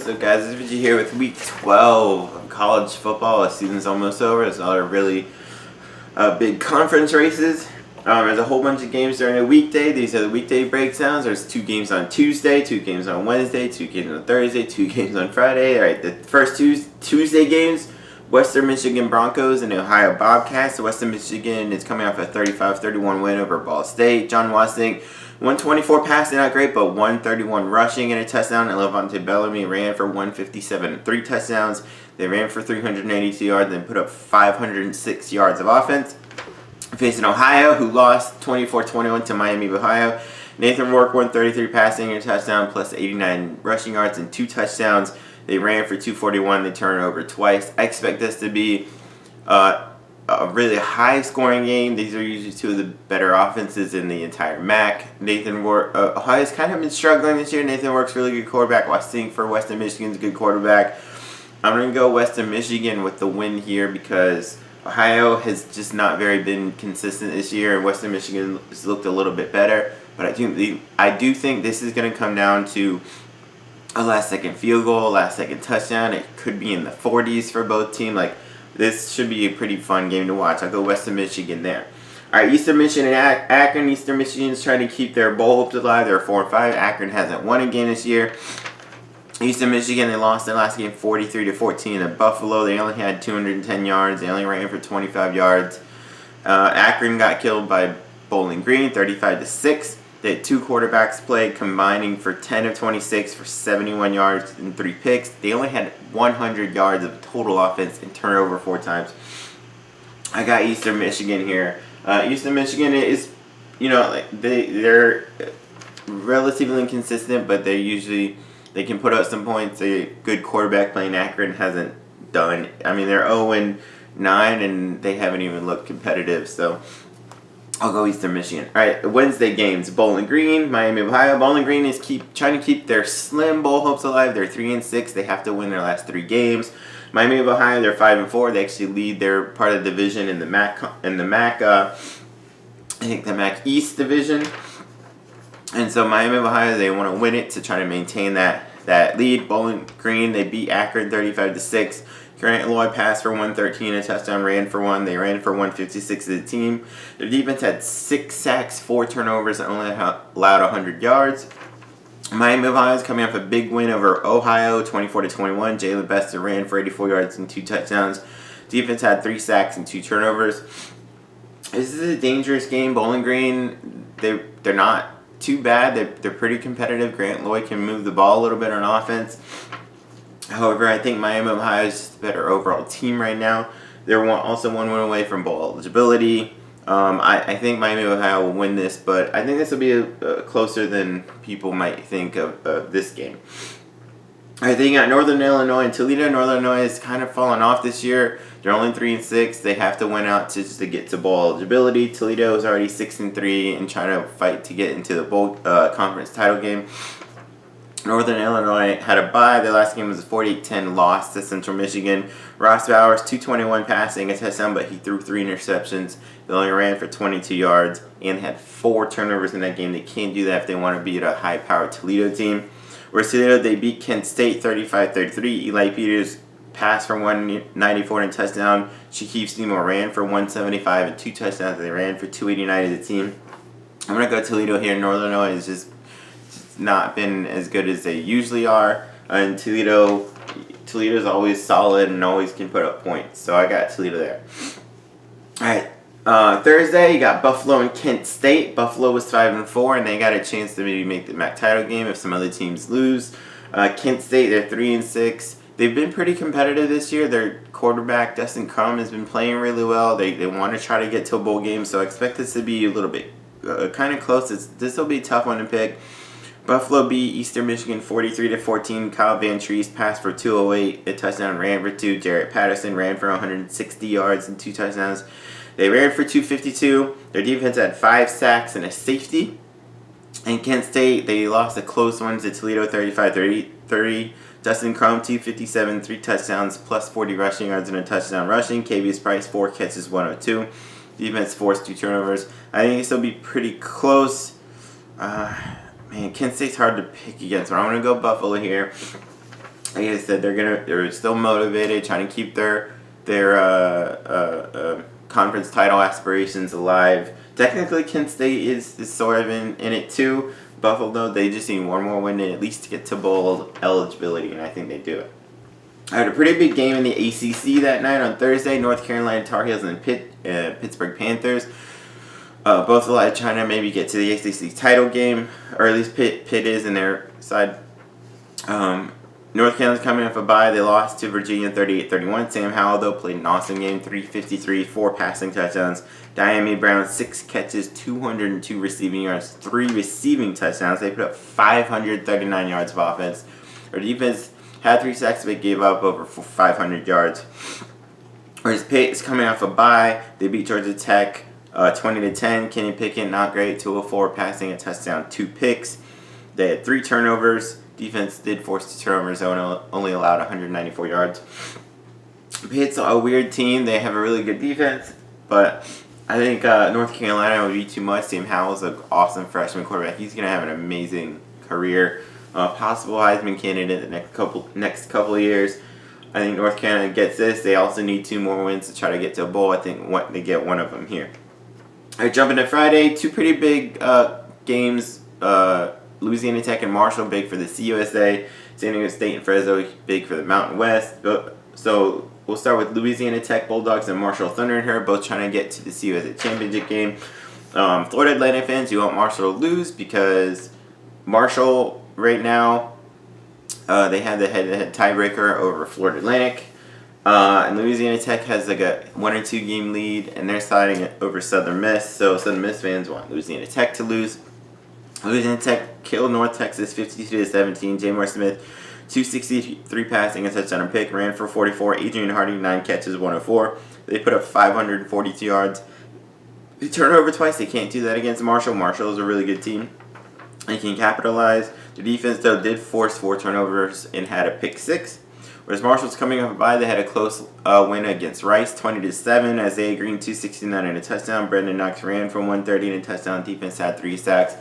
What's up, guys? It's Richie here with week 12 of college football. The season's almost over. It's all really big conference races. There's a whole bunch of games during the weekday. These are the weekday breakdowns. There's 2 games on Tuesday, 2 games on Wednesday, 2 games on Thursday, 2 games on Friday. All right, the first Tuesday games, Western Michigan Broncos and the Ohio Bobcats. Western Michigan is coming off a 35-31 win over Ball State. John Wasting, 124 passing, not great, but 131 rushing and a touchdown. And Levante Bellamy ran for 157 and 3 touchdowns. They ran for 382 yards and put up 506 yards of offense. Facing Ohio, who lost 24-21 to Miami of Ohio. Nathan Rourke, 133 passing and a touchdown, plus 89 rushing yards and 2 touchdowns. They ran for 241. They turned over twice. I expect this to be a really high-scoring game. These are usually 2 of the better offenses in the entire MAC. Nathan Rourke, Ohio's kind of been struggling this year. Nathan Rourke's really good quarterback. Westing for Western Michigan's a good quarterback. I'm going to go Western Michigan with the win here because Ohio has just not very been consistent this year, and Western Michigan has looked a little bit better. But I do think this is going to come down to a last-second field goal, last-second touchdown. It could be in the 40s for both teams. This should be a pretty fun game to watch. I'll go Western Michigan there. All right, Eastern Michigan and Akron. Eastern Michigan is trying to keep their bowl hopes alive. They're 4-5. Akron hasn't won a game this year. Eastern Michigan, they lost their last game 43-14 at Buffalo. They only had 210 yards. They only ran for 25 yards. Akron got killed by Bowling Green, 35-6. They had 2 quarterbacks play, combining for 10 of 26 for 71 yards and 3 picks. They only had 100 yards of total offense and turned over 4 times. I got Eastern Michigan here. Eastern Michigan is, they're relatively inconsistent, but they can put up some points. A good quarterback playing Akron hasn't done. They're 0-9 and they haven't even looked competitive. So I'll go Eastern Michigan. All right, Wednesday games. Bowling Green, Miami of Ohio. Bowling Green is trying to keep their slim bowl hopes alive. They're 3-6. They have to win their last 3 games. Miami of Ohio, they're 5-4. They actually lead their part of the division in the MAC. I think the MAC East division. And so Miami of Ohio, they want to win it to try to maintain that lead. Bowling Green, they beat Akron 35-6. Grant Lloyd passed for 113, a touchdown, ran for 1. They ran for 156 as a team. Their defense had 6 sacks, 4 turnovers, and only allowed 100 yards. Miami of Ohio is coming off a big win over Ohio, 24-21. Jalen Bester ran for 84 yards and 2 touchdowns. Defense had 3 sacks and 2 turnovers. This is a dangerous game. Bowling Green, they're not too bad. They're pretty competitive. Grant Lloyd can move the ball a little bit on offense. However, I think Miami of Ohio is just a better overall team right now. They're also 1 win away from bowl eligibility. I think Miami of Ohio will win this, but I think this will be closer than people might think of this game. I think at Northern Illinois and Toledo. Northern Illinois has kind of fallen off this year. They're only 3-6. They have to win out just to get to bowl eligibility. Toledo is already 6-3 and trying to fight to get into the bowl conference title game. Northern Illinois had a bye. Their last game was a 48-10 loss to Central Michigan. Ross Bowers, 221 passing, a touchdown, but he threw 3 interceptions. They only ran for 22 yards and had 4 turnovers in that game. They can't do that if they want to beat a high-powered Toledo team. Whereas Toledo, they beat Kent State 35-33. Eli Peters passed for 194 and a touchdown. Shaquille Seymour ran for 175 and 2 touchdowns. They ran for 289 as a team. I'm going to go Toledo here. Northern Illinois is just not been as good as they usually are. And Toledo's always solid and always can put up points. So I got Toledo there. Alright, Thursday you got Buffalo and Kent State. Buffalo was 5-4 and they got a chance to maybe make the MAC title game if some other teams lose. Kent State, they're 3-6. They've been pretty competitive this year. Their quarterback, Dustin Crum, has been playing really well. They want to try to get to a bowl game, so I expect this to be a little bit kind of close. This will be a tough one to pick. Buffalo beat Eastern Michigan 43-14. Kyle Van Treese passed for 208, a touchdown, ran for 2. Jarrett Patterson ran for 160 yards and 2 touchdowns. They ran for 252. Their defense had 5 sacks and a safety. And Kent State, they lost a close one to Toledo 35-30. Dustin Crum, 257, 3 touchdowns, plus 40 rushing yards and a touchdown rushing. Kavius Price, 4 catches, 102. Defense forced 2 turnovers. I think this will be pretty close. Man, Kent State's hard to pick against, but I'm going to go Buffalo here. like I said, they're still motivated, trying to keep their conference title aspirations alive. Technically, Kent State is sort of in it too. Buffalo, though, they just need one more win at least to get to bowl eligibility, and I think they do it. I had a pretty big game in the ACC that night on Thursday. North Carolina Tar Heels and Pittsburgh Panthers. Both allowed China maybe get to the ACC title game, or at least Pitt is in their side. North Carolina's coming off a bye. They lost to Virginia 38-31. Sam Howell, though, played an awesome game, 353, 4 passing touchdowns. Diami Brown, 6 catches, 202 receiving yards, 3 receiving touchdowns. They put up 539 yards of offense. Their defense had 3 sacks, but gave up over 500 yards. Whereas Pitt is coming off a bye. They beat Georgia Tech 20-10. Kenny Pickett, not great, 204 passing, a touchdown, 2 picks. They had 3 turnovers. Defense did force 2 turnovers, only allowed 194 yards. Pitt's a weird team. They have a really good defense, but I think North Carolina would be too much. Sam Howell's an awesome freshman quarterback. He's going to have an amazing career. Possible Heisman candidate the next couple of years. I think North Carolina gets this. They also need 2 more wins to try to get to a bowl. I think they get one of them here. All right, jumping to Friday, 2 pretty big games. Louisiana Tech and Marshall, big for the CUSA. San Diego State and Fresno, big for the Mountain West. So we'll start with Louisiana Tech Bulldogs and Marshall Thunder here, both trying to get to the CUSA championship game. Florida Atlantic fans, you want Marshall to lose because Marshall right now, they have the head-to-head tiebreaker over Florida Atlantic. And Louisiana Tech has like a 1 or 2 game lead, and they're siding over Southern Miss. So Southern Miss fans want Louisiana Tech to lose. Louisiana Tech killed North Texas 52-17. Jamar Smith, 263 passing, a touchdown and pick, ran for 44. Adrian Hardy, 9 catches, 104. They put up 542 yards. They turn over twice. They can't do that against Marshall. Marshall is a really good team. They can capitalize. The defense, though, did force 4 turnovers and had a pick 6. Whereas Marshall's coming off a bye, they had a close win against Rice, 20-7. Isaiah Green, 269 and a touchdown. Brendan Knox ran for 130 and a touchdown. Defense had 3 sacks.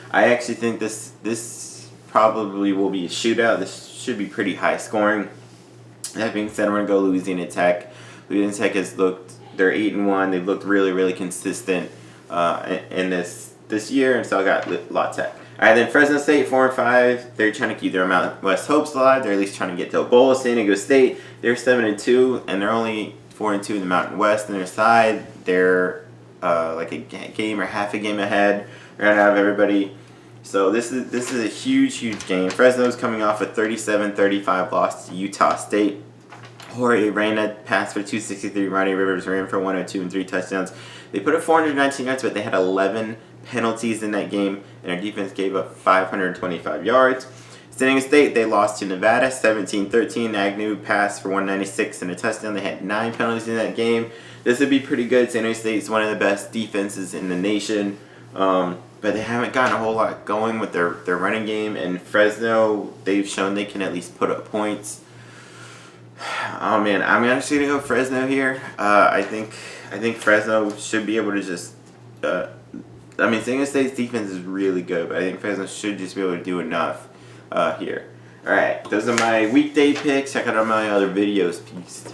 I actually think this probably will be a shootout. This should be pretty high scoring. That being said, we're going to go Louisiana Tech. Louisiana Tech they're 8-1. They've looked really, really consistent in this year, and so I got La Tech. All right, then Fresno State, 4-5. They're trying to keep their Mountain West hopes alive. They're at least trying to get to a bowl. San Diego State, they're 7-2, and they're only 4-2 in the Mountain West. On their side, they're like a game or half a game ahead, right out of everybody. So this is a huge game. Fresno's coming off a 37-35 loss to Utah State. Jorge Reyna passed for 263. Ronnie Rivers ran for 102 and 3 touchdowns. They put up 419 yards, but they had 11 penalties in that game, and their defense gave up 525 yards. San Diego State, they lost to Nevada 17-13. Agnew passed for 196 and a touchdown. They had 9 penalties in that game. This would be pretty good. San Diego State is one of the best defenses in the nation. But they haven't gotten a whole lot going with their running game. And Fresno, they've shown they can at least put up points. Oh man, I'm actually gonna go Fresno here. I think Fresno should be able to just. San Diego State's defense is really good, but I think Fresno should just be able to do enough here. All right, those are my weekday picks. Check out all my other videos. Peace.